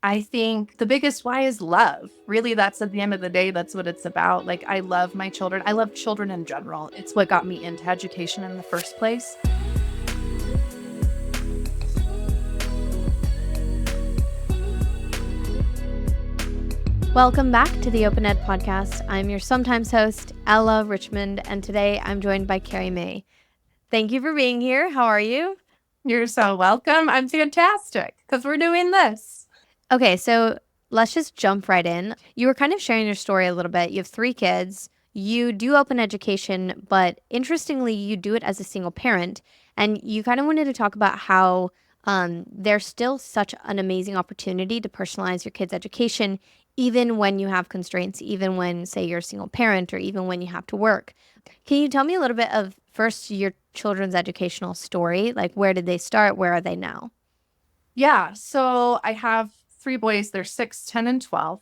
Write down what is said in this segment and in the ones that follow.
I think the biggest why is love. Really, that's at the end of the day, that's what it's about. Like, I love my children. I love children in general. It's what got me into education in the first place. Welcome back to the OpenEd podcast. I'm your sometimes host, Ella Richmond, and today I'm joined by Keri Mae. Thank you for being here. How are you? You're so welcome. I'm fantastic because we're doing this. Okay, so let's just jump right in. You were kind of sharing your story a little bit. You have 3 kids. You do open education, but interestingly, you do it as a single parent. And you kind of wanted to talk about how there's still such an amazing opportunity to personalize your kids' education, even when you have constraints, even when, say, you're a single parent or even when you have to work. Can you tell me a little bit of first your children's educational story? Like, where did they start? Where are they now? Yeah. So I have 3 boys. They're 6, 10, and 12.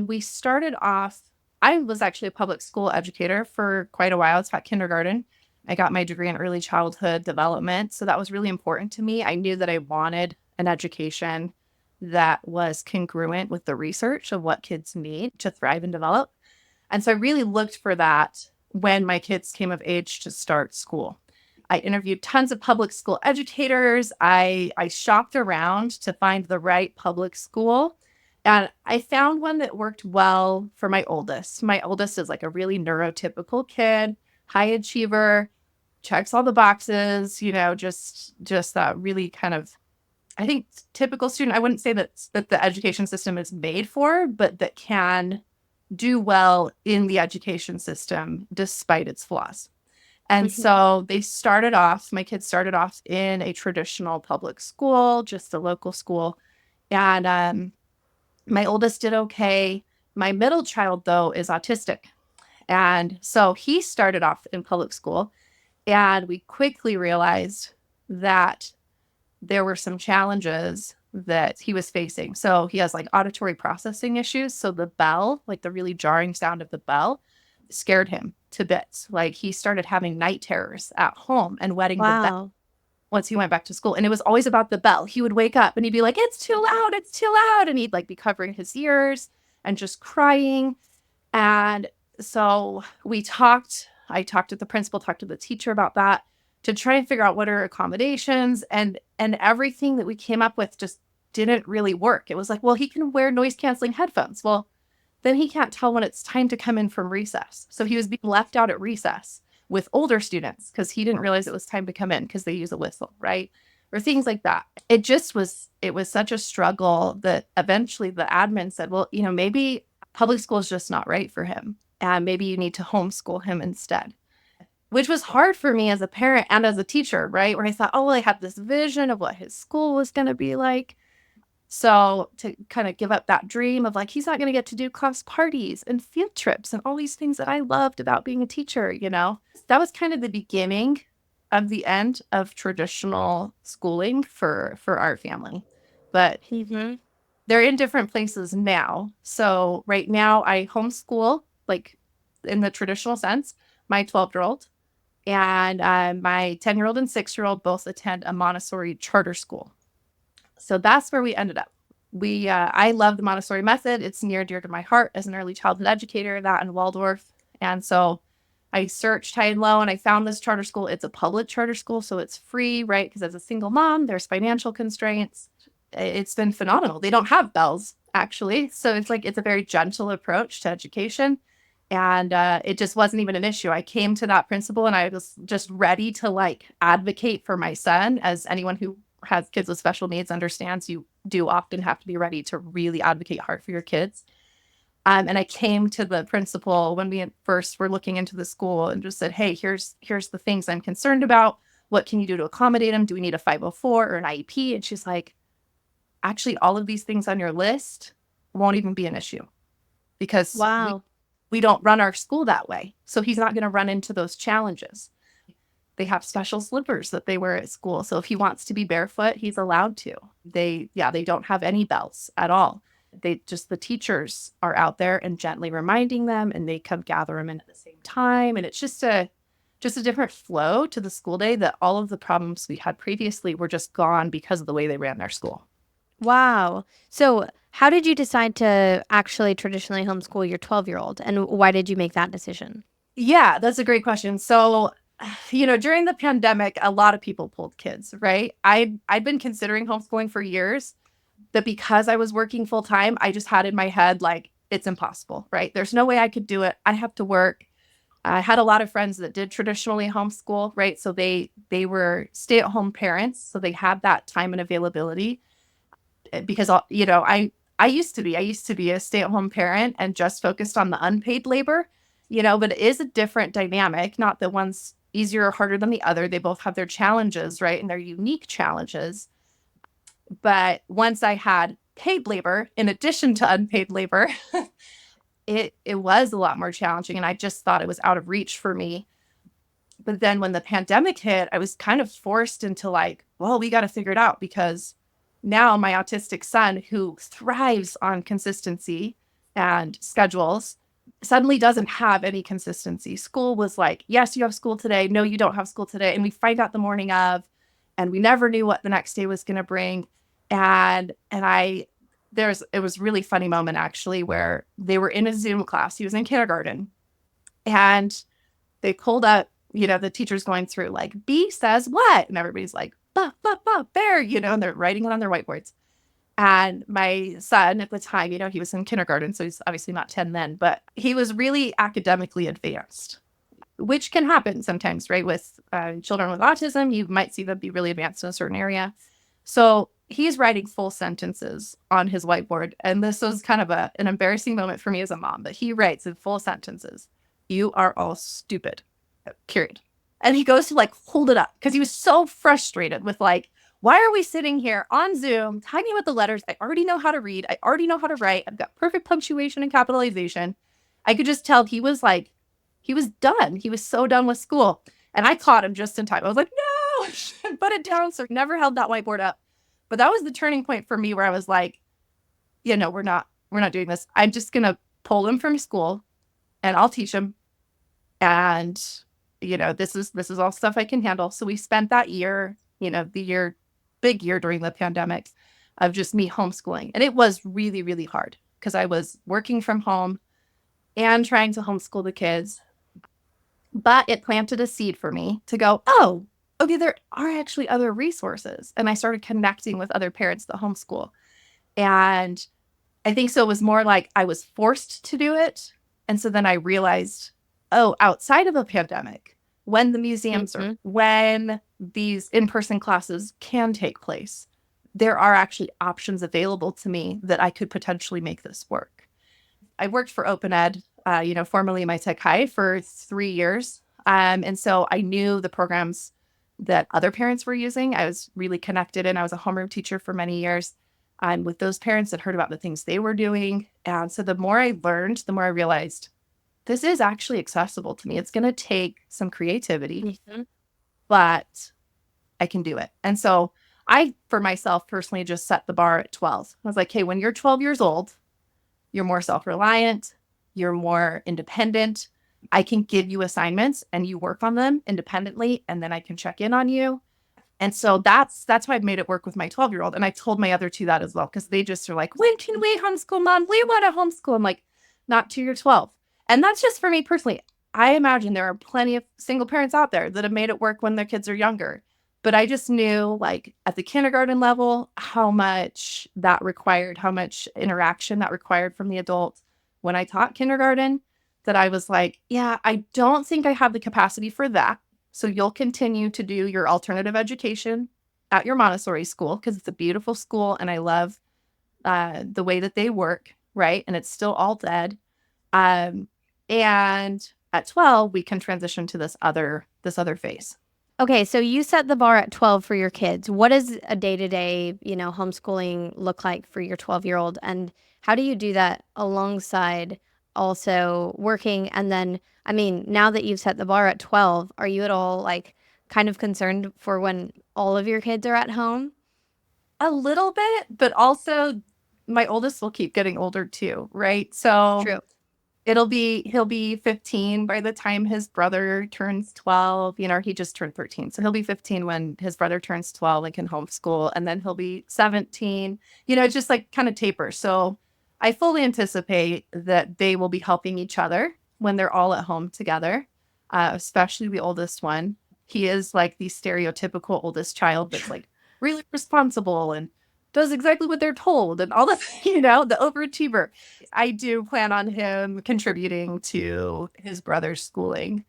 We started off, I was actually a public school educator for quite a while. It's about kindergarten. I got my degree in early childhood development. So that was really important to me. I knew that I wanted an education that was congruent with the research of what kids need to thrive and develop. And so I really looked for that when my kids came of age to start school. I interviewed tons of public school educators. I shopped around to find the right public school. And I found one that worked well for my oldest. My oldest is like a really neurotypical kid, high achiever, checks all the boxes, just that really kind of, I think, typical student. I wouldn't say that the education system is made for, but that can do well in the education system despite its flaws. And so my kids started off in a traditional public school, just a local school. And my oldest did okay. My middle child, though, is autistic. And so he started off in public school. And we quickly realized that there were some challenges that he was facing. So he has like auditory processing issues. So the bell, like the really jarring sound of the bell, scared him to bits. Like he started having night terrors at home and wetting the bed Wow. once he went back to school. And it was always about the bell. He would wake up and he'd be like, it's too loud, it's too loud. And he'd like be covering his ears and just crying. And so I talked to the principal, talked to the teacher about that to try and figure out what are accommodations, and everything that we came up with just didn't really work. It was like, well, he can wear noise canceling headphones. Well, then he can't tell when it's time to come in from recess. So he was being left out at recess with older students because he didn't realize it was time to come in because they use a whistle, right? Or things like that. It was such a struggle that eventually the admin said, well, maybe public school is just not right for him. And maybe you need to homeschool him instead, which was hard for me as a parent and as a teacher, right? Where I thought, oh, well, I had this vision of what his school was going to be like. So to kind of give up that dream of like, he's not going to get to do class parties and field trips and all these things that I loved about being a teacher, that was kind of the beginning of the end of traditional schooling for our family. But they're in different places now. So right now I homeschool, like in the traditional sense, my 12-year-old and my 10-year-old and 6-year-old both attend a Montessori charter school. So that's where we ended up. I love the Montessori method. It's near and dear to my heart as an early childhood educator, that in Waldorf. And so I searched high and low and I found this charter school. It's a public charter school, so it's free, right? Because as a single mom, there's financial constraints. It's been phenomenal. They don't have bells, actually. So it's a very gentle approach to education. And it just wasn't even an issue. I came to that principal and I was just ready to like advocate for my son. As anyone who has kids with special needs understands, you do often have to be ready to really advocate hard for your kids. And I came to the principal when we first were looking into the school and just said, hey, here's the things I'm concerned about. What can you do to accommodate them? Do we need a 504 or an IEP? And she's like, actually, all of these things on your list won't even be an issue because Wow. we don't run our school that way. So he's not going to run into those challenges. They have special slippers that they wear at school. So if he wants to be barefoot, he's allowed to. They don't have any bells at all. The teachers are out there and gently reminding them, and they come gather them in at the same time. And it's just a different flow to the school day, that all of the problems we had previously were just gone because of the way they ran their school. Wow. So, how did you decide to actually traditionally homeschool your 12-year-old, and why did you make that decision? Yeah, that's a great question. So, during the pandemic, a lot of people pulled kids, right? I'd been considering homeschooling for years, but because I was working full time, I just had in my head like it's impossible, right? There's no way I could do it. I have to work. I had a lot of friends that did traditionally homeschool, right? So they were stay-at-home parents, so they had that time and availability because I used to be a stay-at-home parent and just focused on the unpaid labor, but it is a different dynamic, not that one's easier or harder than the other. They both have their challenges, right? And their unique challenges. But once I had paid labor in addition to unpaid labor, it was a lot more challenging and I just thought it was out of reach for me. But then when the pandemic hit, I was kind of forced into like, well, we got to figure it out because now my autistic son, who thrives on consistency and schedules, suddenly doesn't have any consistency. School was like, yes, you have school today. No, you don't have school today. And we find out the morning of, and we never knew what the next day was going to bring. And it was really funny moment actually where they were in a Zoom class. He was in kindergarten and they pulled up, the teacher's going through like, B says what? And everybody's like, bah, bah, bah, bear, and they're writing it on their whiteboards. And my son at the time, he was in kindergarten, so he's obviously not 10 then, but he was really academically advanced, which can happen sometimes, right? With children with autism, you might see them be really advanced in a certain area. So he's writing full sentences on his whiteboard. And this was kind of an embarrassing moment for me as a mom, but he writes in full sentences, "You are all stupid," period. And he goes to like hold it up because he was so frustrated with like, why are we sitting here on Zoom talking about the letters? I already know how to read. I already know how to write. I've got perfect punctuation and capitalization. I could just tell he was like, he was done. He was so done with school. And I caught him just in time. I was like, no, put it down. So never held that whiteboard up. But that was the turning point for me where I was like, we're not doing this. I'm just gonna pull him from school and I'll teach him. And this is all stuff I can handle. So we spent that year, big year during the pandemic of just me homeschooling. And it was really, really hard because I was working from home and trying to homeschool the kids. But it planted a seed for me to go, oh, okay, there are actually other resources. And I started connecting with other parents that homeschool. And I think so it was more like I was forced to do it. And so then I realized, oh, outside of a pandemic, when the museums or Mm-hmm. when these in-person classes can take place, there are actually options available to me that I could potentially make this work. I worked for OpenEd, formerly my Tech High for 3 years. And so I knew the programs that other parents were using. I was really connected and I was a homeroom teacher for many years with those parents that heard about the things they were doing. And so the more I learned, the more I realized this is actually accessible to me. It's going to take some creativity, Mm-hmm. but I can do it. And so I, for myself personally, just set the bar at 12. I was like, hey, when you're 12 years old, you're more self reliant, you're more independent. I can give you assignments and you work on them independently, and then I can check in on you. And so that's why I've made it work with my 12-year-old. And I told my other two that as well, because they just are like, when can we homeschool, mom? We want to homeschool. I'm like, not till you're 12. And that's just for me personally. I imagine there are plenty of single parents out there that have made it work when their kids are younger. But I just knew, like, at the kindergarten level, how much that required, how much interaction that required from the adult when I taught kindergarten, that I was like, yeah, I don't think I have the capacity for that. So you'll continue to do your alternative education at your Montessori school because it's a beautiful school and I love the way that they work, right? And it's still all dead. Um, and at 12, we can transition to this other phase. Okay, so you set the bar at 12 for your kids. What does a day-to-day, homeschooling look like for your 12-year-old? And how do you do that alongside also working? And then, I mean, now that you've set the bar at 12, are you at all like kind of concerned for when all of your kids are at home? A little bit, but also my oldest will keep getting older too, right? So True. he'll be 15 by the time his brother turns 12. He just turned 13. So he'll be 15 when his brother turns 12 and can homeschool. And then he'll be 17. It's just like kind of taper. So I fully anticipate that they will be helping each other when they're all at home together, especially the oldest one. He is like the stereotypical oldest child that's like really responsible and does exactly what they're told and all that, the overachiever. I do plan on him contributing to his brother's schooling.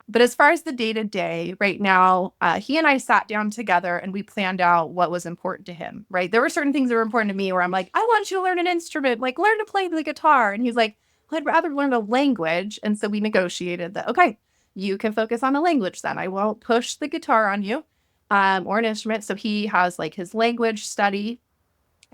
But as far as the day to day, right now, he and I sat down together and we planned out what was important to him, right? There were certain things that were important to me where I'm like, I want you to learn an instrument, like learn to play the guitar. And he's like, well, I'd rather learn a language. And so we negotiated that, okay, you can focus on a language then. I won't push the guitar on you or an instrument. So he has like his language study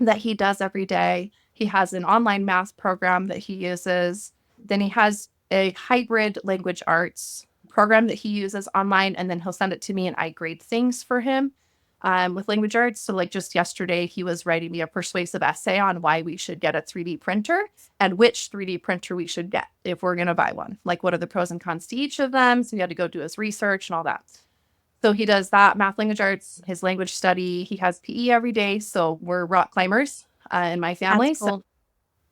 that he does every day. He has an online math program that he uses. Then he has a hybrid language arts program that he uses online, and then he'll send it to me and I grade things for him with language arts. So like just yesterday, he was writing me a persuasive essay on why we should get a 3D printer and which 3D printer we should get if we're going to buy one. Like what are the pros and cons to each of them? So he had to go do his research and all that. So he does that, math, language arts, his language study. He has PE every day. So we're rock climbers in my family. That's cool.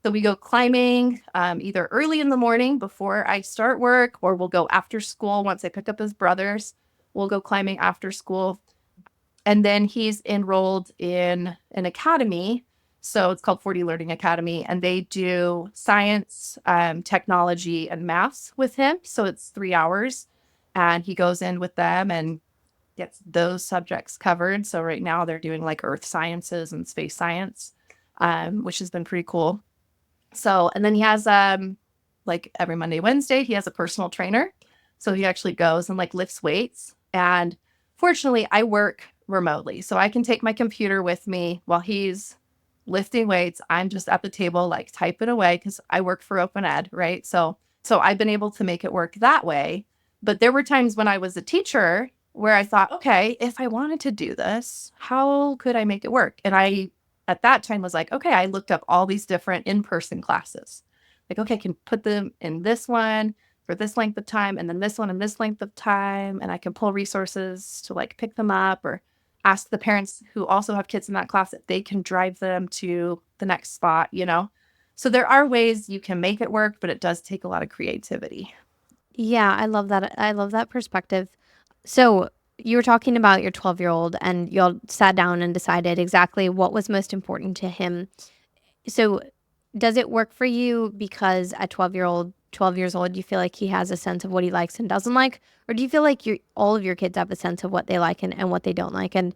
So we go climbing either early in the morning before I start work, or we'll go after school once I pick up his brothers. We'll go climbing after school. And then he's enrolled in an academy. So it's called 40 Learning Academy. And they do science, technology, and maths with him. So it's 3 hours. And he goes in with them and gets those subjects covered. So right now they're doing like earth sciences and space science, which has been pretty cool. So, and then he has like every Monday, Wednesday, he has a personal trainer. So he actually goes and like lifts weights. And fortunately, I work remotely. So I can take my computer with me while he's lifting weights. I'm just at the table, like typing away because I work for OpenEd, right? So I've been able to make it work that way. But there were times when I was a teacher where I thought, okay, if I wanted to do this, how could I make it work? And I, at that time, was like, okay, I looked up all these different in-person classes. Like, okay, I can put them in this one for this length of time, and then this one in this length of time. And I can pull resources to like pick them up or ask the parents who also have kids in that class if they can drive them to the next spot, So there are ways you can make it work, but it does take a lot of creativity. Yeah, I love that. I love that perspective. So you were talking about your 12-year-old and y'all sat down and decided exactly what was most important to him. So does it work for you because at 12 years old, you feel like he has a sense of what he likes and doesn't like? Or do you feel like all of your kids have a sense of what they like and what they don't like? And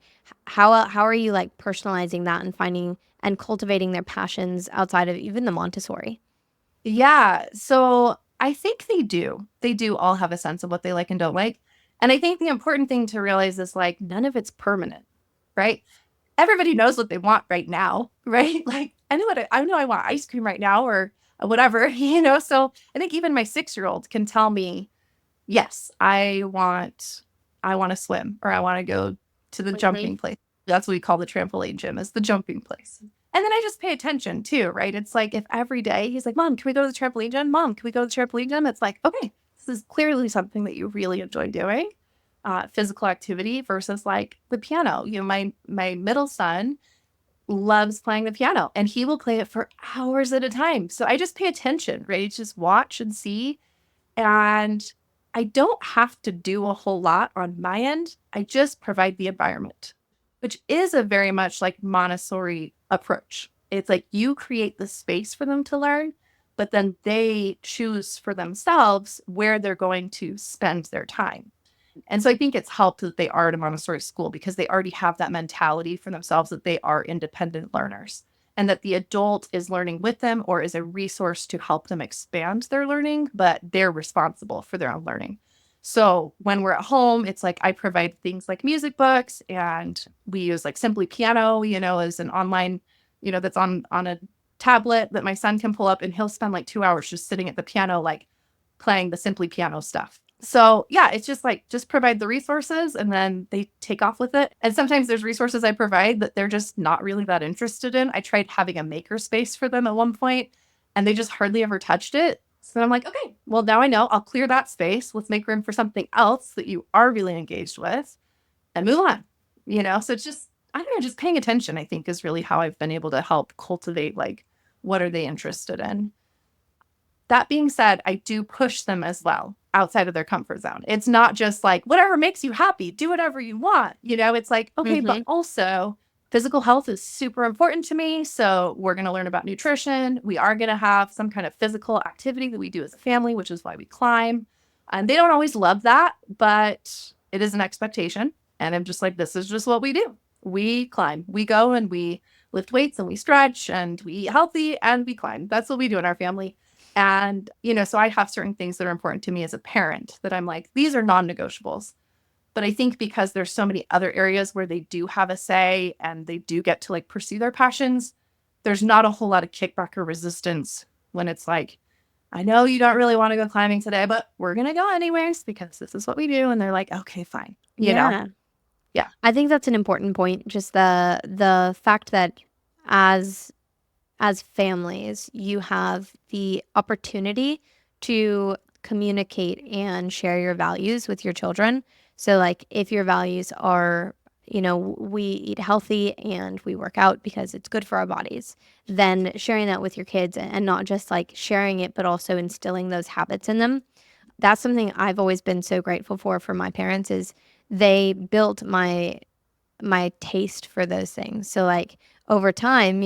how are you like personalizing that and finding and cultivating their passions outside of even the Montessori? Yeah. So I think they do. They do all have a sense of what they like and don't like. And I think the important thing to realize is like none of it's permanent, right? Everybody knows what they want right now, right? Like I know I want ice cream right now or whatever, So I think even my 6-year-old can tell me, yes, I want to swim or I want to go to the jumping place. That's what we call the trampoline gym, is the jumping place. And then I just pay attention too, right? It's like if every day he's like, Mom, can we go to the trampoline gym? Mom, can we go to the trampoline gym? It's like, okay, this is clearly something that you really enjoy doing. Physical activity versus like the piano. My middle son loves playing the piano and he will play it for hours at a time. So I just pay attention, right? Just watch and see. And I don't have to do a whole lot on my end. I just provide the environment, which is a very much like Montessori approach. It's like you create the space for them to learn, but then they choose for themselves where they're going to spend their time. And so I think it's helped that they are at a Montessori school because they already have that mentality for themselves that they are independent learners and that the adult is learning with them or is a resource to help them expand their learning, but they're responsible for their own learning. So when we're at home, it's like I provide things like music books and we use like Simply Piano, as an online, that's on a tablet that my son can pull up and he'll spend like 2 hours just sitting at the piano, like playing the Simply Piano stuff. So yeah, it's just like, just provide the resources and then they take off with it. And sometimes there's resources I provide that they're just not really that interested in. I tried having a maker space for them at one point and they just hardly ever touched it. So I'm like, okay, well, now I know. I'll clear that space. Let's make room for something else that you are really engaged with and move on. So it's just, I don't know, just paying attention, I think, is really how I've been able to help cultivate like what are they interested in. That being said, I do push them as well outside of their comfort zone. It's not just like whatever makes you happy, do whatever you want. It's like, okay, but Mm-hmm. also physical health is super important to me. So we're going to learn about nutrition. We are going to have some kind of physical activity that we do as a family, which is why we climb. And they don't always love that, but it is an expectation. And I'm just like, this is just what we do. We climb, we go and we lift weights and we stretch and we eat healthy and we climb. That's what we do in our family. And, so I have certain things that are important to me as a parent that I'm like, these are non-negotiables. But I think because there's so many other areas where they do have a say and they do get to like pursue their passions, there's not a whole lot of kickback or resistance when it's like, I know you don't really want to go climbing today, but we're going to go anyways because this is what we do. And they're like, okay, fine. Yeah. Yeah. I think that's an important point. Just the fact that as families, you have the opportunity to communicate and share your values with your children. So, like, if your values are, we eat healthy and we work out because it's good for our bodies, then sharing that with your kids and not just like sharing it, but also instilling those habits in them. That's something I've always been so grateful for my parents is they built my taste for those things. So like over time,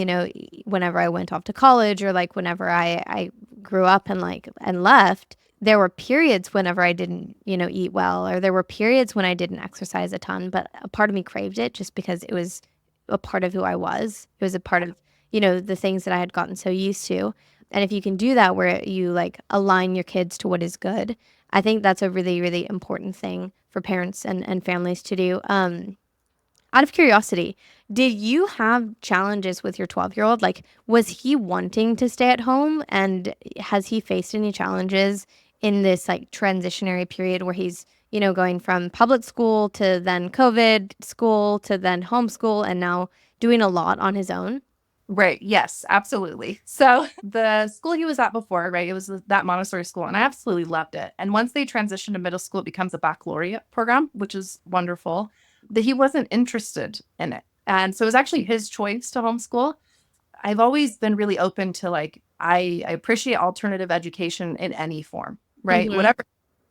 whenever I went off to college or like whenever I grew up and left, there were periods whenever I didn't, eat well, or there were periods when I didn't exercise a ton, but a part of me craved it just because it was a part of who I was. It was a part of, the things that I had gotten so used to. And if you can do that where you like align your kids to what is good, I think that's a really, really important thing for parents and families to do. Out of curiosity, did you have challenges with your 12-year-old? Like, was he wanting to stay at home? And has he faced any challenges in this like transitionary period where he's, going from public school to then COVID school to then homeschool and now doing a lot on his own? Right. Yes, absolutely. So the school he was at before, right, it was that Montessori school, and I absolutely loved it. And once they transition to middle school, it becomes a baccalaureate program, which is wonderful. That he wasn't interested in it. And so it was actually his choice to homeschool. I've always been really open to like, I appreciate alternative education in any form, right? Mm-hmm. Whatever,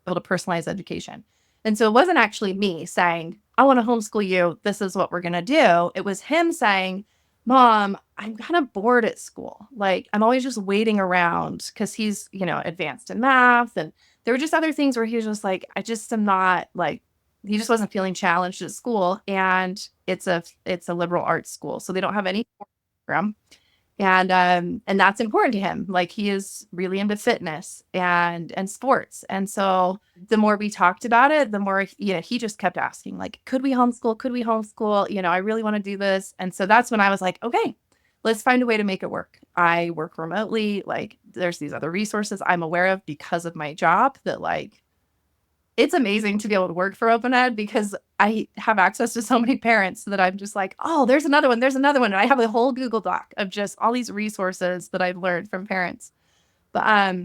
able to personalize education. And so it wasn't actually me saying, I want to homeschool you. This is what we're going to do. It was him saying, Mom, I'm kind of bored at school. Like, I'm always just waiting around because he's, advanced in math. And there were just other things where he was just like, I just am not like, he just wasn't feeling challenged at school. And it's a liberal arts school. So they don't have any program. And that's important to him. Like he is really into fitness and sports. And so the more we talked about it, the more he just kept asking, like, could we homeschool? Could we homeschool? I really want to do this. And so that's when I was like, okay, let's find a way to make it work. I work remotely. Like there's these other resources I'm aware of because of my job that like it's amazing to be able to work for OpenEd because I have access to so many parents that I'm just like, oh, there's another one. There's another one. And I have a whole Google Doc of just all these resources that I've learned from parents. But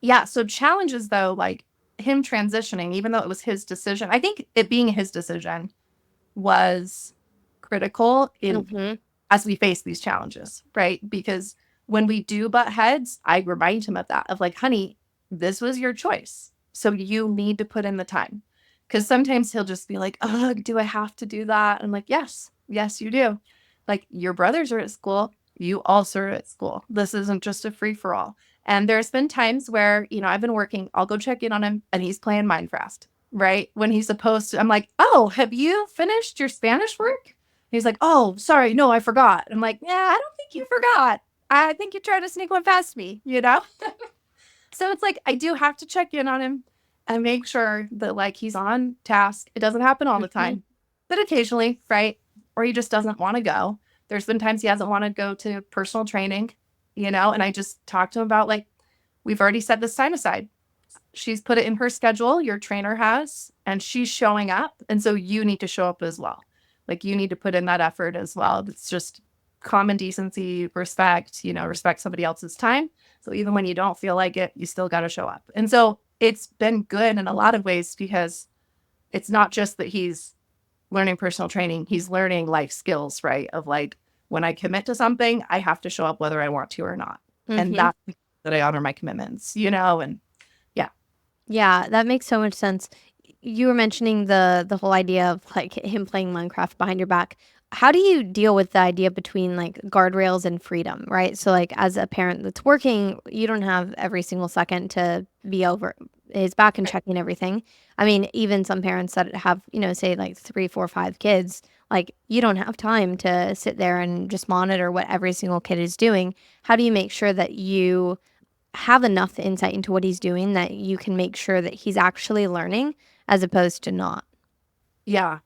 yeah, so challenges though, like him transitioning, even though it was his decision, I think it being his decision was critical in Mm-hmm. as we face these challenges, right? Because when we do butt heads, I remind him of that, of like, honey, this was your choice. So you need to put in the time. Because sometimes he'll just be like, oh, do I have to do that? I'm like, yes, you do. Like your brothers are at school. You also are at school. This isn't just a free for all. And there's been times where, I've been working, I'll go check in on him and he's playing Minecraft, right? When he's supposed to, I'm like, oh, have you finished your Spanish work? He's like, oh, sorry, no, I forgot. I'm like, yeah, I don't think you forgot. I think you tried to sneak one past me. So it's like, I do have to check in on him and make sure that like he's on task. It doesn't happen all the Mm-hmm. time, but occasionally, right? Or he just doesn't want to go. There's been times he hasn't wanted to go to personal training, and I just talked to him about like, we've already set this time aside. She's put it in her schedule, your trainer has, and she's showing up. And so you need to show up as well. Like you need to put in that effort as well. It's just common decency, respect, respect somebody else's time. So even when you don't feel like it, you still got to show up. And so it's been good in a lot of ways because it's not just that he's learning personal training, he's learning life skills, right? Of like, when I commit to something, I have to show up whether I want to or not. And Mm-hmm. that's that I honor my commitments, and yeah. Yeah, that makes so much sense. You were mentioning the whole idea of like him playing Minecraft behind your back. How do you deal with the idea between like guardrails and freedom, right? So like as a parent that's working, you don't have every single second to be over his back and checking everything. I mean, even some parents that have, say like 3, 4, 5 kids, like you don't have time to sit there and just monitor what every single kid is doing. How do you make sure that you have enough insight into what he's doing that you can make sure that he's actually learning as opposed to not? Yeah.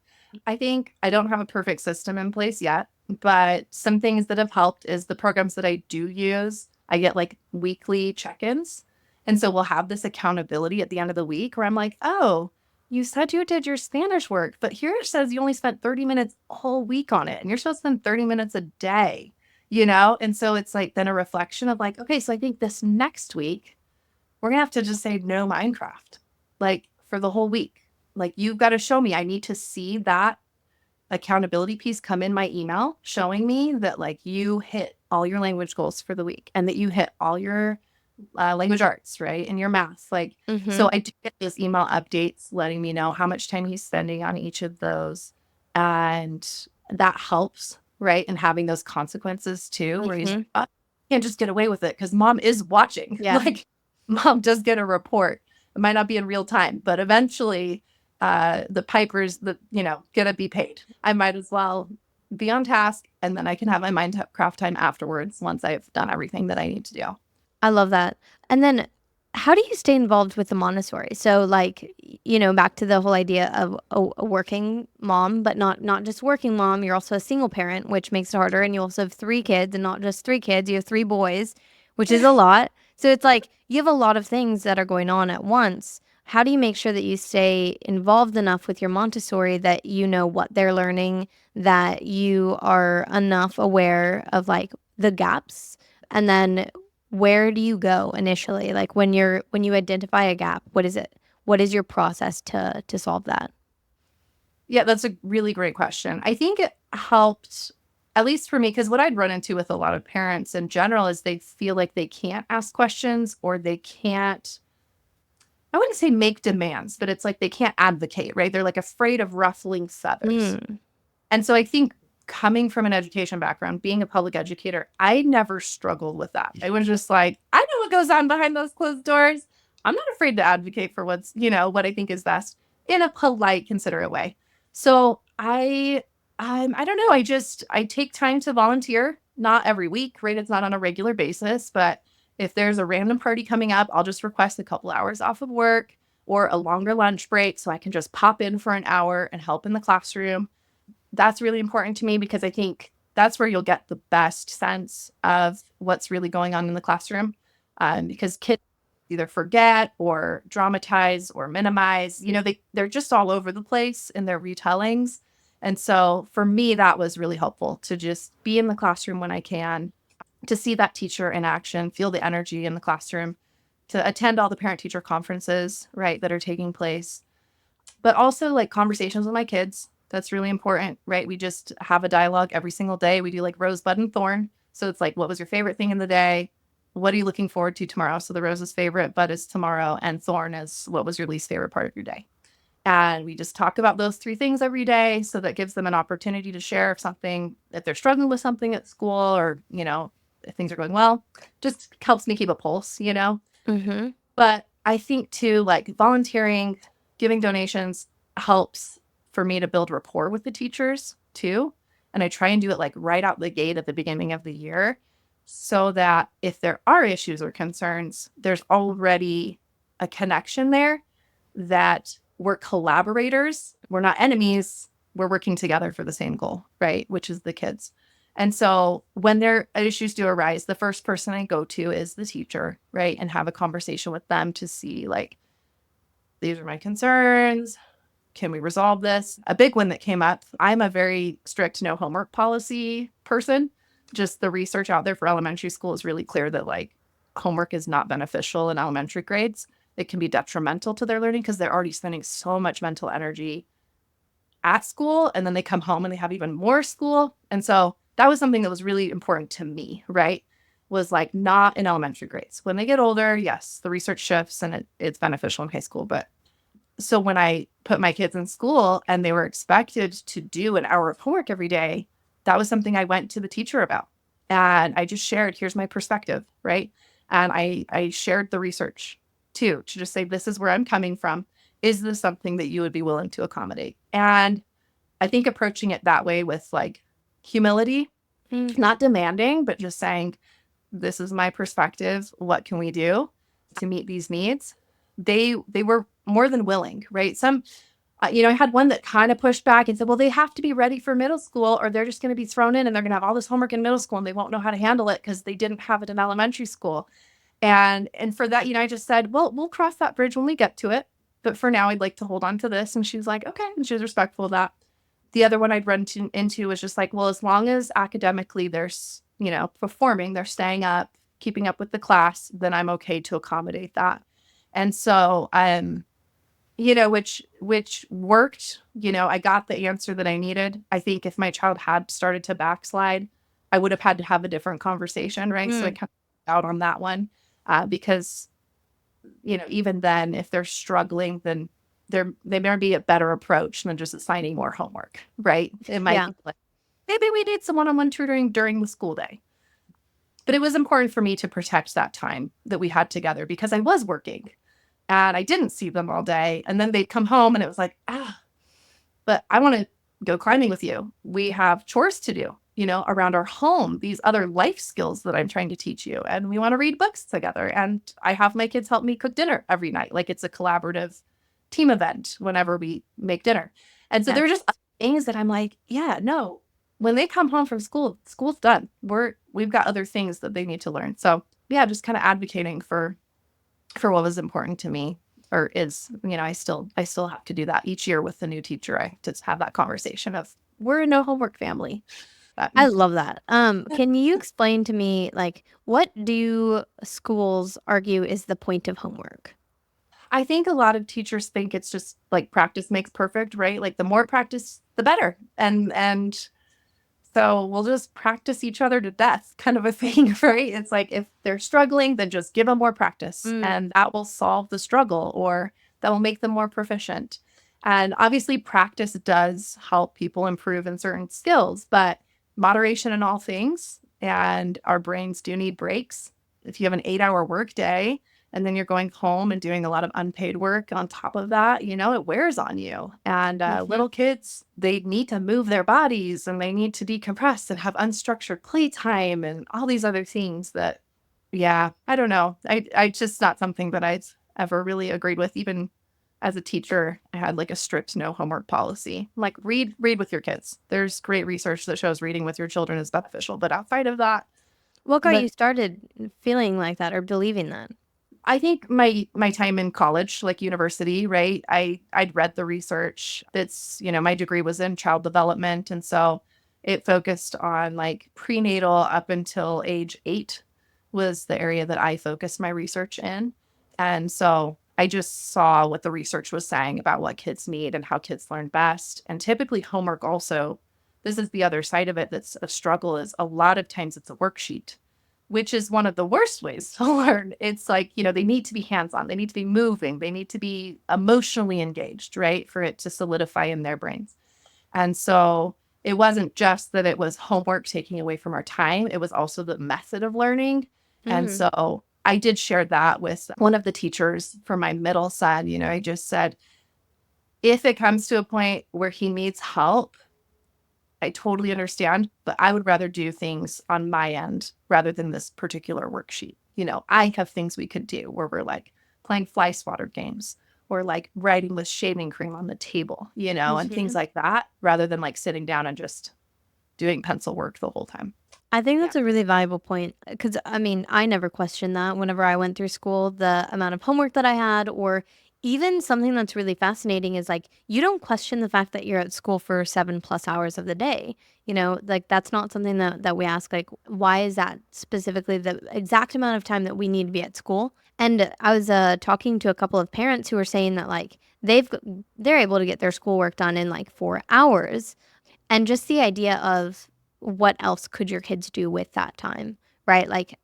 I think I don't have a perfect system in place yet, but some things that have helped is the programs that I do use. I get like weekly check ins. And so we'll have this accountability at the end of the week where I'm like, oh, you said you did your Spanish work, but here it says you only spent 30 minutes all week on it and you're supposed to spend 30 minutes a day, And so it's like then a reflection of like, okay, so I think this next week we're gonna have to just say no Minecraft, like for the whole week. Like you've got to show me. I need to see that accountability piece come in my email showing me that like you hit all your language goals for the week and that you hit all your language arts, right? And your math. Like, Mm-hmm. so I do get those email updates letting me know how much time he's spending on each of those. And that helps, right? And having those consequences too, where he's Mm-hmm. like, oh, I can't just get away with it because mom is watching. Yeah. Like, mom does get a report. It might not be in real time, but eventually the pipers that, gonna be paid. I might as well be on task and then I can have my Minecraft time afterwards once I've done everything that I need to do. I love that. And then how do you stay involved with the Montessori? So like, back to the whole idea of a working mom, but not just working mom, you're also a single parent, which makes it harder. And you also have 3 kids and not just 3 kids, you have 3 boys, which is a lot. So it's like you have a lot of things that are going on at once. How do you make sure that you stay involved enough with your Montessori that you know what they're learning, that you are enough aware of like the gaps? And then where do you go initially? Like when you identify a gap, what is it? What is your process to solve that? Yeah, that's a really great question. I think it helped, at least for me, because what I'd run into with a lot of parents in general is they feel like they can't ask questions or they can't, I wouldn't say make demands, but it's like they can't advocate, right? They're like afraid of ruffling feathers. Mm, And so I think coming from an education background, being a public educator, I never struggled with that. I was just like, I know what goes on behind those closed doors. I'm not afraid to advocate for what I think is best in a polite, considerate way. So I don't know. I take time to volunteer, not every week, right? It's not on a regular basis, but if there's a random party coming up, I'll just request a couple hours off of work or a longer lunch break so I can just pop in for an hour and help in the classroom. That's really important to me because I think that's where you'll get the best sense of what's really going on in the classroom. Because kids either forget or dramatize or minimize, they're just all over the place in their retellings. And so for me, that was really helpful to just be in the classroom when I can, to see that teacher in action, feel the energy in the classroom, to attend all the parent teacher conferences, right, that are taking place, but also like conversations with my kids. That's really important, right? We just have a dialogue every single day. We do like rosebud and thorn. So it's like, what was your favorite thing in the day? What are you looking forward to tomorrow? So the rose is favorite, bud is tomorrow, and thorn is what was your least favorite part of your day. And we just talk about those 3 things every day. So that gives them an opportunity to share if they're struggling with something at school or, if things are going well, just helps me keep a pulse. mm-hmm. But I think too, like volunteering, giving donations helps for me to build rapport with the teachers too. And I try and do it like right out the gate at the beginning of the year so that if there are issues or concerns, there's already a connection there that we're collaborators. We're not enemies. We're working together for the same goal, right? Which is the kids. And so when there issues do arise, the first person I go to is the teacher, right? And have a conversation with them to see like, these are my concerns. Can we resolve this? A big one that came up, I'm a very strict no homework policy person. just the research out there for elementary school is really clear that like homework is not beneficial in elementary grades. It can be detrimental to their learning because they're already spending so much mental energy at school, and then they come home and they have even more school. And so that was something that was really important to me, right? Was like not in elementary grades. When they get older, yes, the research shifts and it's beneficial in high school. But so when I put my kids in school and they were expected to do an hour of homework every day, that was something I went to the teacher about. And I just shared, here's my perspective, right? And I shared the research too, to just say, this is where I'm coming from. Is this something that you would be willing to accommodate? And I think approaching it that way with like humility, Mm. not demanding, but just saying, this is my perspective. What can we do to meet these needs? They were more than willing, right? Some, I had one that kind of pushed back and said, well, they have to be ready for middle school or they're just going to be thrown in and they're going to have all this homework in middle school and they won't know how to handle it because they didn't have it in elementary school. And for that, I just said, well, we'll cross that bridge when we get to it. But for now, I'd like to hold on to this. And she's like, okay. And she was respectful of that. The other one I'd run into was just like, well, as long as academically performing, they're staying up, keeping up with the class, then I'm okay to accommodate that. And so, which worked. I got the answer that I needed. I think if my child had started to backslide, I would have had to have a different conversation, right? So I kind of out on that one because, even then, if they're struggling, then they may be a better approach than just assigning more homework, right? It might be like, maybe we need some one-on-one tutoring during the school day. But it was important for me to protect that time that we had together because I was working and I didn't see them all day. And then they'd come home and it was like, but I want to go climbing with you. We have chores to do, around our home, these other life skills that I'm trying to teach you. And we want to read books together. And I have my kids help me cook dinner every night. Like it's a collaborative team event whenever we make dinner. And so there were just things that I'm like, yeah, no, when they come home from school, school's done. We've got other things that they need to learn. So yeah, just kind of advocating for what was important to me or is, I still have to do that each year with the new teacher. I just have that conversation of we're a no homework family. I love that. Can you explain to me, like, what do schools argue is the point of homework? I think a lot of teachers think it's just like practice makes perfect, right? Like the more practice, the better. And so we'll just practice each other to death, kind of a thing, right? It's like if they're struggling, then just give them more practice and that will solve the struggle or that will make them more proficient. And obviously, practice does help people improve in certain skills, but moderation in all things. And our brains do need breaks. If you have an 8-hour workday, and then you're going home and doing a lot of unpaid work on top of that, it wears on you. And little kids, they need to move their bodies and they need to decompress and have unstructured playtime and all these other things that, yeah, I don't know. I just not something that I've ever really agreed with. Even as a teacher, I had like a strict no homework policy. Like read with your kids. There's great research that shows reading with your children is beneficial. But outside of that, What got you started feeling like that or believing that? I think my time in college, like university, right? I'd read the research. It's, my degree was in child development. And so it focused on like prenatal up until age 8 was the area that I focused my research in. And so I just saw what the research was saying about what kids need and how kids learn best. And typically homework also, this is the other side of it that's a struggle is a lot of times it's a worksheet, which is one of the worst ways to learn. It's like, they need to be hands-on. They need to be moving. They need to be emotionally engaged, right? For it to solidify in their brains. And so it wasn't just that it was homework taking away from our time. It was also the method of learning. And so I did share that with one of the teachers for my middle son. I just said, if it comes to a point where he needs help, I totally understand, but I would rather do things on my end rather than this particular worksheet. I have things we could do where we're like playing fly swatter games or like writing with shaving cream on the table, and things like that, rather than like sitting down and just doing pencil work the whole time. I think that's a really valuable point because I never questioned that whenever I went through school, the amount of homework that I had, or even something that's really fascinating is like you don't question the fact that you're at school for 7+ hours of the day. Like that's not something that we ask, like, why is that specifically the exact amount of time that we need to be at school? And I was talking to a couple of parents who were saying that like they're able to get their schoolwork done in like 4 hours. And just the idea of what else could your kids do with that time, right? Like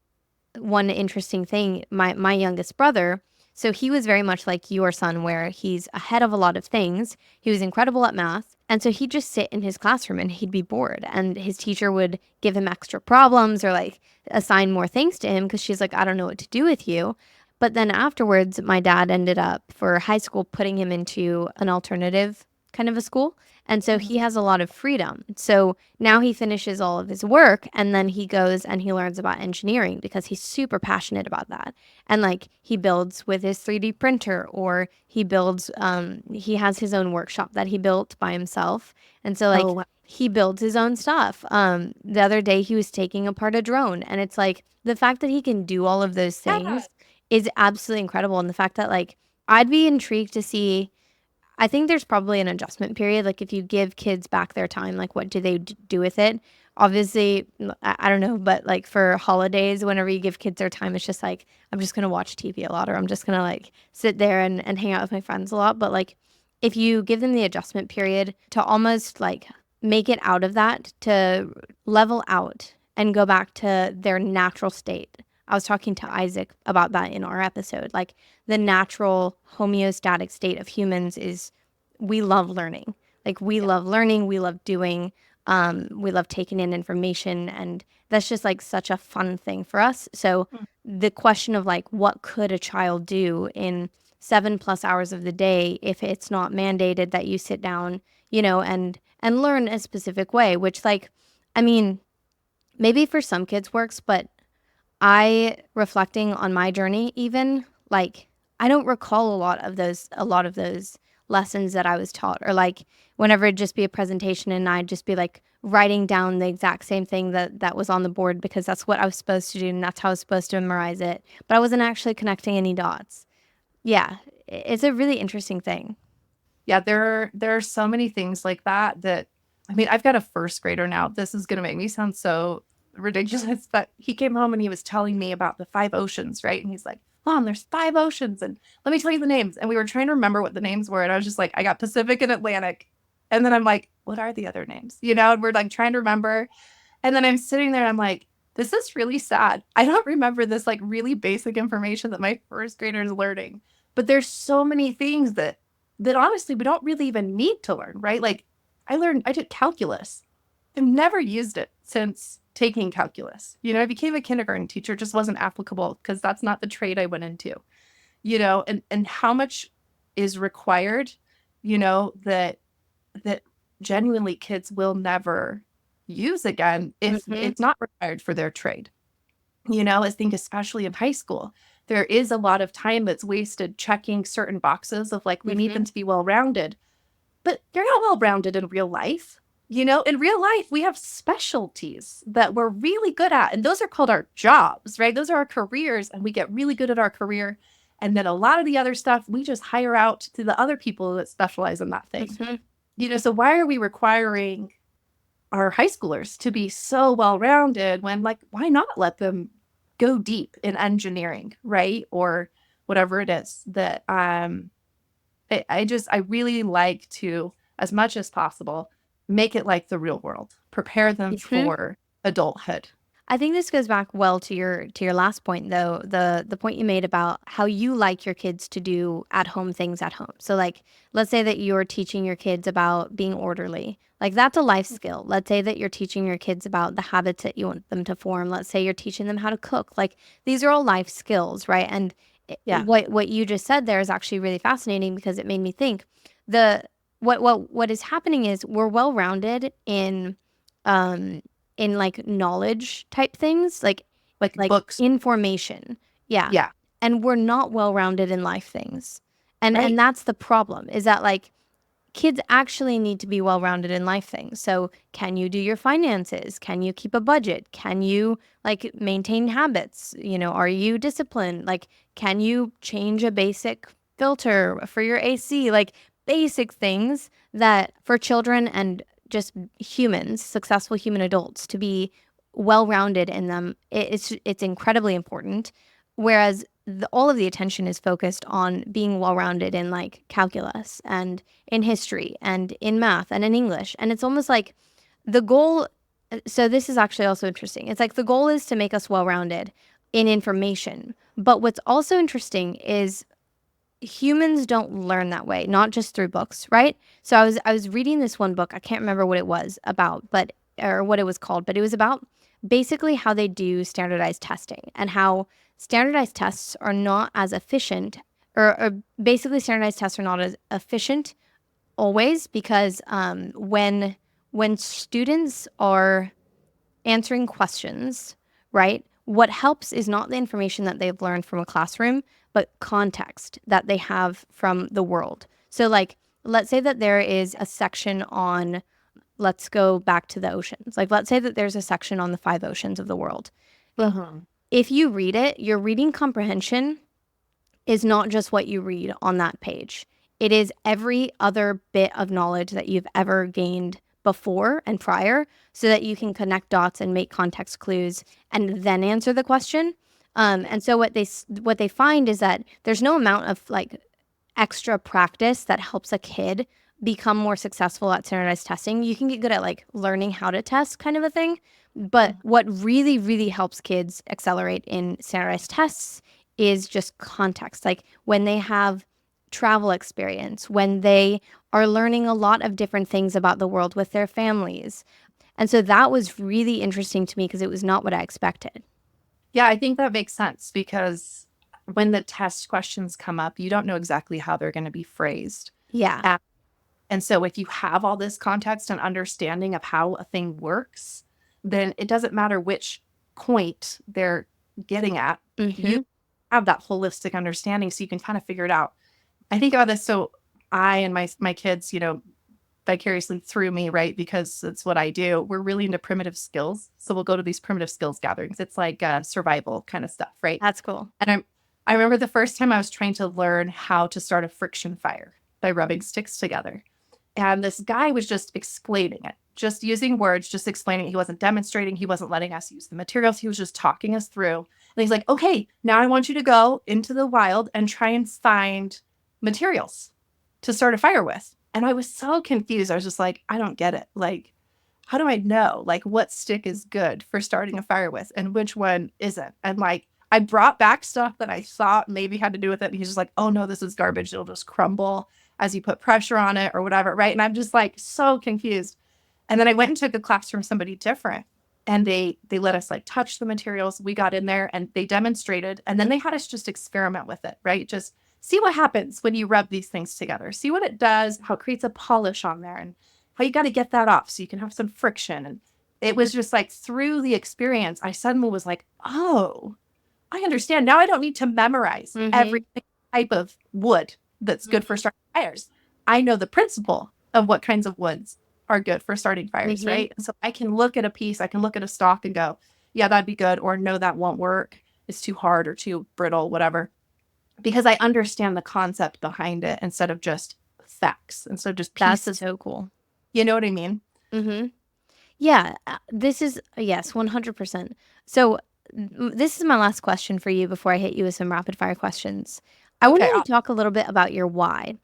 one interesting thing, my youngest brother, so he was very much like your son, where he's ahead of a lot of things. He was incredible at math. And so he'd just sit in his classroom and he'd be bored. And his teacher would give him extra problems or like assign more things to him because she's like, I don't know what to do with you. But then afterwards, my dad ended up for high school putting him into an alternative kind of a school. And so Mhm. he has a lot of freedom. So now he finishes all of his work and then he goes and he learns about engineering because he's super passionate about that. And like he builds with his 3D printer, or he builds, he has his own workshop that he built by himself. And so Oh, like wow. he builds his own stuff. The other day he was taking apart a drone, and it's like the fact that he can do all of those Yeah. things is absolutely incredible. And the fact that like I'd be intrigued to see, I think there's probably an adjustment period. Like if you give kids back their time, like what do they do with it? Obviously, I don't know, but like for holidays, whenever you give kids their time, it's just like, I'm just going to watch TV a lot, or I'm just going to like sit there and hang out with my friends a lot. But like if you give them the adjustment period to almost like make it out of that, to level out and go back to their natural state. I was talking to Isaac about that in our episode. Like the natural homeostatic state of humans is we love learning. Like we Yeah. love learning, we love doing, we love taking in information, and that's just like such a fun thing for us. So Mm. the question of like what could a child do in 7+ hours of the day if it's not mandated that you sit down, and learn a specific way, which like, I mean, maybe for some kids works, but I, reflecting on my journey even, like I don't recall a lot of those lessons that I was taught, or like whenever it'd just be a presentation and I'd just be like writing down the exact same thing that was on the board because that's what I was supposed to do and that's how I was supposed to memorize it, but I wasn't actually connecting any dots. Yeah, it's a really interesting thing. Yeah, there are so many things like that that I mean, I've got a first grader now. This is gonna make me sound so ridiculous, but he came home and he was telling me about the 5 oceans, right? And he's like, "Mom, there's 5 oceans, and let me tell you the names." And we were trying to remember what the names were, and I was just like, "I got Pacific and Atlantic." And then I'm like, "What are the other names?" And we're like trying to remember. And then I'm sitting there and I'm like, "This is really sad. I don't remember this like really basic information that my first grader is learning." But there's so many things that honestly we don't really even need to learn, right? Like I did calculus. I've never used it since taking calculus. I became a kindergarten teacher, it just wasn't applicable because that's not the trade I went into. And how much is required, that genuinely kids will never use again if Mm-hmm. it's not required for their trade. I think especially in high school, there is a lot of time that's wasted checking certain boxes of like, we need Mm-hmm. them to be well rounded, but you're not well rounded in real life. In real life, we have specialties that we're really good at, and those are called our jobs, right? Those are our careers, and we get really good at our career. And then a lot of the other stuff, we just hire out to the other people that specialize in that thing. Mm-hmm. So why are we requiring our high schoolers to be so well rounded when, like, why not let them go deep in engineering, right? Or whatever it is that I really like to, as much as possible, make it like the real world, prepare them Mm-hmm. for adulthood. I think this goes back well to your last point, though, the point you made about how you like your kids to do at home things at home. So like let's say that you're teaching your kids about being orderly. Like that's a life skill. Let's say that you're teaching your kids about the habits that you want them to form. Let's say you're teaching them how to cook. Like these are all life skills, right? And Yeah. what you just said there is actually really fascinating because it made me think the what is happening is we're well-rounded um in like knowledge type things, Like like books. information. Yeah. Yeah. And we're not well-rounded in life things. And Right. that's the problem, is that like kids actually need to be well-rounded in life things. So, can you do your finances? Can you keep a budget? Can you like maintain habits? Are you disciplined? Like, can you change a basic filter for your AC, like basic things that for children and just humans, successful human adults, to be well-rounded in them, it's incredibly important. Whereas all of the attention is focused on being well-rounded in like calculus and in history and in math and in English. And it's almost like the goal. So this is actually also interesting. It's like the goal is to make us well-rounded in information. But what's also interesting is humans don't learn that way, not just through books, right? So I was reading this one book. I can't remember what it was about, but or what it was called, but it was about basically how they do standardized testing and how standardized tests are not as efficient, or basically standardized tests are not as efficient always because when students are answering questions, right? What helps is not the information that they've learned from a classroom, but context that they have from the world. So, like, let's say that there is a section on, let's go back to the oceans. Like, let's say that there's a section on the 5 oceans of the world. Uh-huh. If you read it, your reading comprehension is not just what you read on that page. It is every other bit of knowledge that you've ever gained before and prior so that you can connect dots and make context clues and then answer the question. And so what they find is that there's no amount of like extra practice that helps a kid become more successful at standardized testing. You can get good at like learning how to test kind of a thing. But what really, really helps kids accelerate in standardized tests is just context. Like when they have travel experience, when they are learning a lot of different things about the world with their families. And so that was really interesting to me because it was not what I expected. Yeah, I think that makes sense because when the test questions come up, you don't know exactly how they're going to be phrased. Yeah. A- And so if you have all this context and understanding of how a thing works, then it doesn't matter which point they're getting at. Mm-hmm. You have that holistic understanding so you can kind of figure it out. I think about this. So I and my kids, vicariously through me, right? Because it's what I do. We're really into primitive skills. So we'll go to these primitive skills gatherings. It's like survival kind of stuff, right? That's cool. And I remember the first time I was trying to learn how to start a friction fire by rubbing sticks together. And this guy was just explaining it, just using words, just explaining it. He wasn't demonstrating. He wasn't letting us use the materials. He was just talking us through. And he's like, okay, now I want you to go into the wild and try and find materials to start a fire with. And I was so confused. I was just like, I don't get it. Like, how do I know like what stick is good for starting a fire with and which one isn't? And like I brought back stuff that I thought maybe had to do with it. And he's just like, oh no, this is garbage. It'll just crumble as you put pressure on it or whatever. Right. And I'm just like so confused. And then I went and took a class from somebody different. And they let us like touch the materials. We got in there and they demonstrated. And then they had us just experiment with it, right? Just see what happens when you rub these things together. See what it does, how it creates a polish on there, and how you got to get that off so you can have some friction. And it was just like through the experience, I suddenly was like, oh, I understand. Now I don't need to memorize Mm-hmm. every type of wood that's good for starting fires. I know the principle of what kinds of woods are good for starting fires, Mm-hmm. right? So I can look at a piece, I can look at a stalk and go, yeah, that'd be good. Or no, that won't work. It's too hard or too brittle, whatever. Because I understand the concept behind it instead of just facts. And so just That's pieces. so cool. You know what I mean? Mm-hmm. Yeah, this is yes, 100%. So this is my last question for you before I hit you with some rapid fire questions. I want Okay. you to talk a little bit about your why.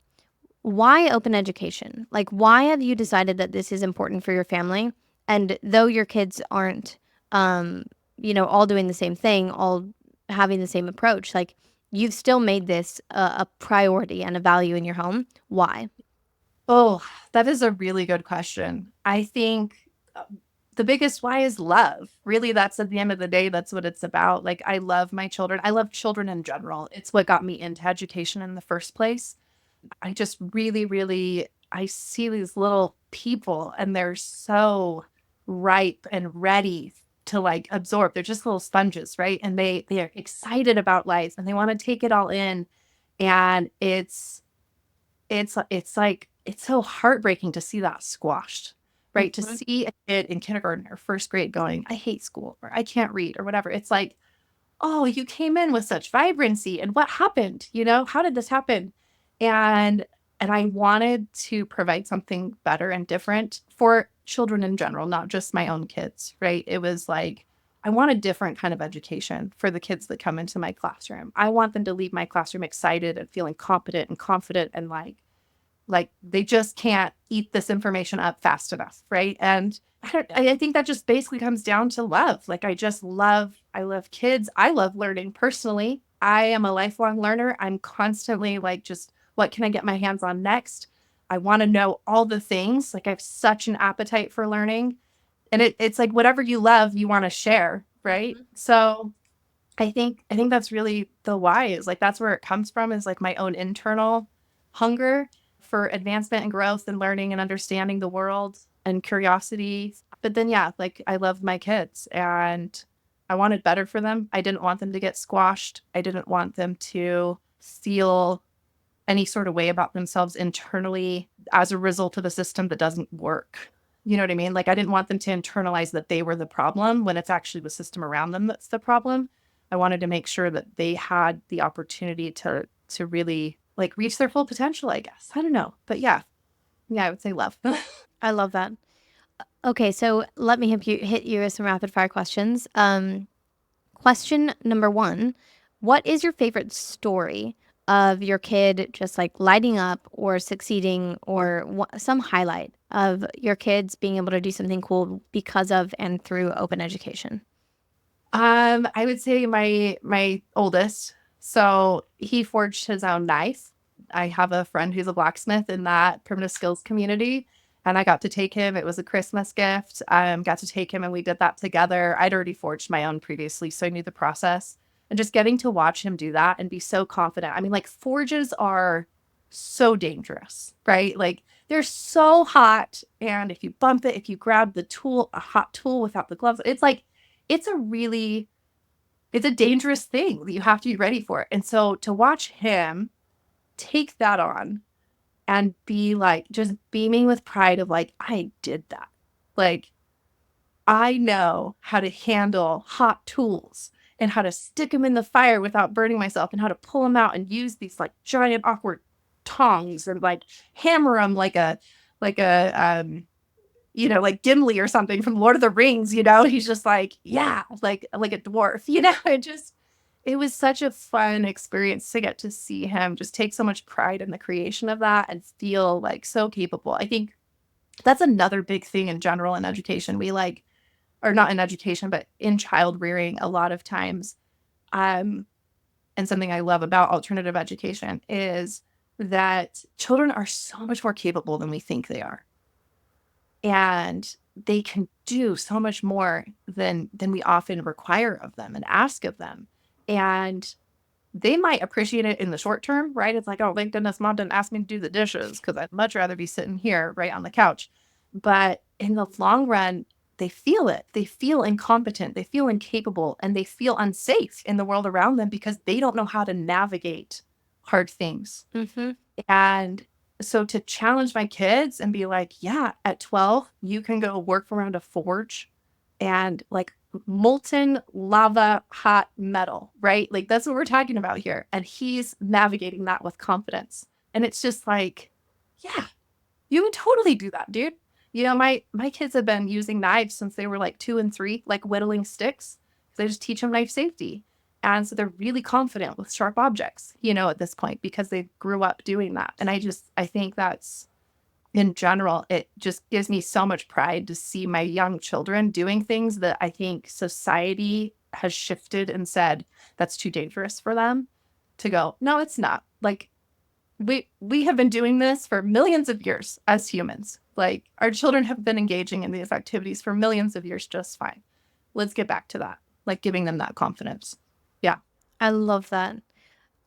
Why open education? Like, why have you decided that this is important for your family? And though your kids aren't, all doing the same thing, all having the same approach, like you've still made this a priority and a value in your home. Why? Oh, that is a really good question. I think the biggest why is love. Really, that's at the end of the day, that's what it's about. Like, I love my children. I love children in general. It's what got me into education in the first place. I just really, really, I see these little people and they're so ripe and ready to like absorb. They're just little sponges, right? And they are excited about life and they want to take it all in. And it's like it's so heartbreaking to see that squashed, right? To Mhm. see a kid in kindergarten or first grade going, I hate school or I can't read or whatever. It's like, oh, you came in with such vibrancy and what happened? How did this happen? And I wanted to provide something better and different for children in general, not just my own kids, right? It was like, I want a different kind of education for the kids that come into my classroom. I want them to leave my classroom excited and feeling competent and confident and like they just can't eat this information up fast enough, right? And I think that just basically comes down to love. Like I love kids. I love learning personally. I am a lifelong learner. I'm constantly like, just what can I get my hands on next? I want to know all the things. Like I have such an appetite for learning. And it's like whatever you love, you want to share, right? Mhm. So I think that's really the why, is like that's where it comes from, is like my own internal hunger for advancement and growth and learning and understanding the world and curiosity. But then yeah, like I love my kids and I wanted better for them. I didn't want them to get squashed. I didn't want them to feel any sort of way about themselves internally as a result of a system that doesn't work. You know what I mean? Like I didn't want them to internalize that they were the problem when it's actually the system around them that's the problem. I wanted to make sure that they had the opportunity to really like reach their full potential, I guess. I don't know. But yeah. Yeah, I would say love. I love that. Okay, so let me hit you with some rapid fire questions. Question number one: what is your favorite story of your kid just like lighting up or succeeding, or some highlight of your kids being able to do something cool because of and through open education? I would say my oldest. So he forged his own knife. I have a friend who's a blacksmith in that primitive skills community, and I got to take him. It was a Christmas gift. Got to take him, and we did that together. I'd already forged my own previously, so I knew the process. And just getting to watch him do that and be so confident. I mean, like forges are so dangerous, right? Like they're so hot, and if you bump it, if you grab the tool, a hot tool without the gloves, it's like it's a really it's a dangerous thing that you have to be ready for. And so to watch him take that on and be like just beaming with pride of like, I did that. Like I know how to handle hot tools and how to stick them in the fire without burning myself and how to pull them out and use these like giant awkward tongs and like hammer them like a like Gimli or something from Lord of the Rings, he's just like, yeah, like a dwarf, it was such a fun experience to get to see him just take so much pride in the creation of that and feel like so capable. I think that's another big thing in general in education. We like, or not in education, but in child rearing a lot of times. Um, and something I love about alternative education is that children are so much more capable than we think they are, and they can do so much more than we often require of them and ask of them. And they might appreciate it in the short term, right? It's like, oh, thank goodness mom didn't ask me to do the dishes because I'd much rather be sitting here right on the couch. But in the long run, they feel it. They feel incompetent, they feel incapable, and they feel unsafe in the world around them because they don't know how to navigate hard things. Mm-hmm. And so to challenge my kids and be like, yeah, at 12, you can go work around a forge and like molten lava hot metal, right? Like that's what we're talking about here. And he's navigating that with confidence. And it's just like, yeah, you would totally do that, dude. My kids have been using knives since they were like 2 and 3, like whittling sticks. They just teach them knife safety. And so they're really confident with sharp objects, at this point, because they grew up doing that. And I think that's in general, it just gives me so much pride to see my young children doing things that I think society has shifted and said that's too dangerous for them to go, no, it's not. Like we have been doing this for millions of years as humans. Like our children have been engaging in these activities for millions of years just fine. Let's get back to that, like giving them that confidence. Yeah. I love that.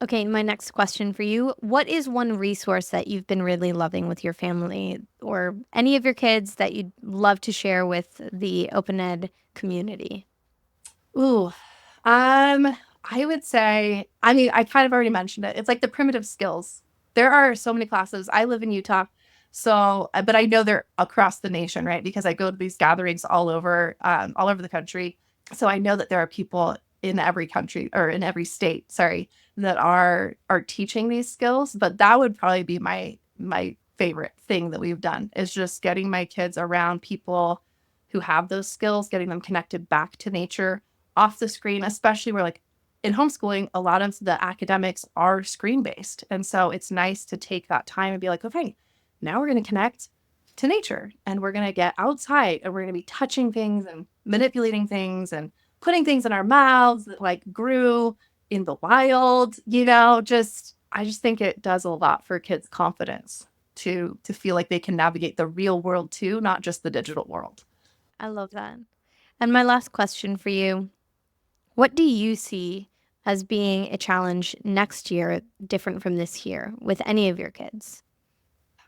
Okay, my next question for you. What is one resource that you've been really loving with your family or any of your kids that you'd love to share with the open ed community? Ooh. I would say, I mean, I kind of already mentioned it. It's like the primitive skills. There are so many classes. I live in Utah. So, but I know they're across the nation, right? Because I go to these gatherings all over the country. So I know that there are people in every country or in every state, sorry, that are teaching these skills. But that would probably be my favorite thing that we've done, is just getting my kids around people who have those skills, getting them connected back to nature off the screen, especially where like in homeschooling, a lot of the academics are screen based. And so it's nice to take that time and be like, okay, now we're going to connect to nature and we're going to get outside and we're going to be touching things and manipulating things and putting things in our mouths that like grew in the wild, just I just think it does a lot for kids' confidence to feel like they can navigate the real world too, not just the digital world. I love that. And my last question for you, what do you see as being a challenge next year different from this year with any of your kids?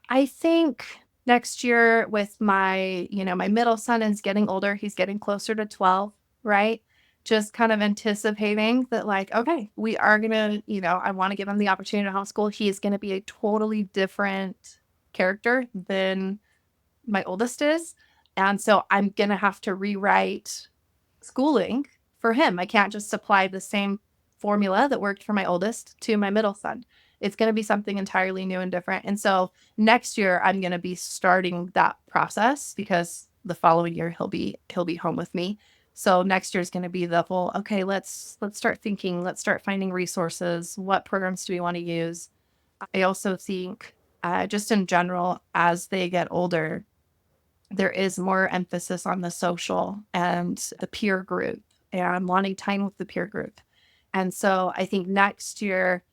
I think next year with my middle son is getting older, he's getting closer to 12, right? Just kind of anticipating that, like, okay, we are gonna, I want to give him the opportunity to homeschool. He is gonna be a totally different character than my oldest is. And so I'm gonna have to rewrite schooling for him. I can't just supply the same formula that worked for my oldest to my middle son. It's going to be something entirely new and different. And so next year I'm going to be starting that process because the following year he'll be home with me. So next year is going to be the whole, okay, let's start thinking, let's start finding resources. What programs do we want to use? I also think just in general, as they get older, there is more emphasis on the social and the peer group and wanting time with the peer group. And so I think next year,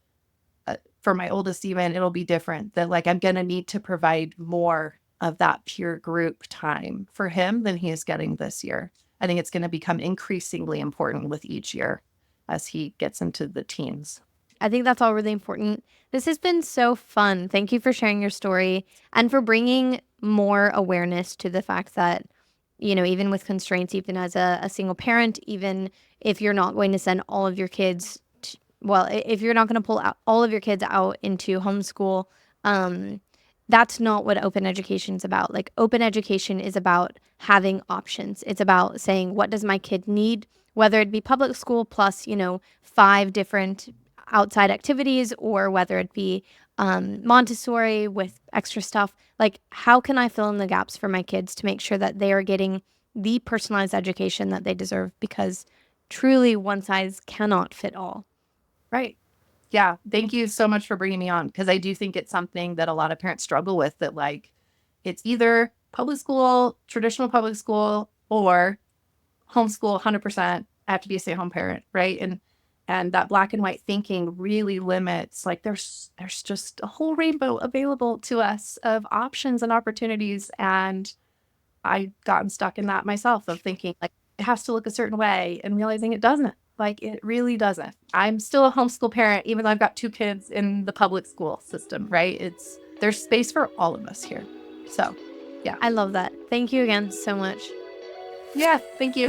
for my oldest, even it'll be different, that like I'm going to need to provide more of that peer group time for him than he is getting this year. I think it's going to become increasingly important with each year as he gets into the teens. I think that's all really important. This has been so fun. Thank you for sharing your story and for bringing more awareness to the fact that, even with constraints, even as a single parent, even if you're not going to send all of your kids, if you're not going to pull out all of your kids out into homeschool, um, that's not what open education is about. Like, open education is about having options. It's about saying, what does my kid need? Whether it be public school plus, 5 different outside activities, or whether it be Montessori with extra stuff. Like, how can I fill in the gaps for my kids to make sure that they are getting the personalized education that they deserve? Because truly, one size cannot fit all. Right. Yeah. Thank you so much for bringing me on, because I do think it's something that a lot of parents struggle with, that like it's either public school, traditional public school, or homeschool 100%. I have to be a stay-at-home parent, right? And that black and white thinking really limits, like there's just a whole rainbow available to us of options and opportunities. And I gotten stuck in that myself, of thinking like it has to look a certain way and realizing it doesn't. Like it really doesn't. I'm still a homeschool parent, even though I've got 2 kids in the public school system, right? There's space for all of us here. So yeah. I love that. Thank you again so much. Yeah, thank you.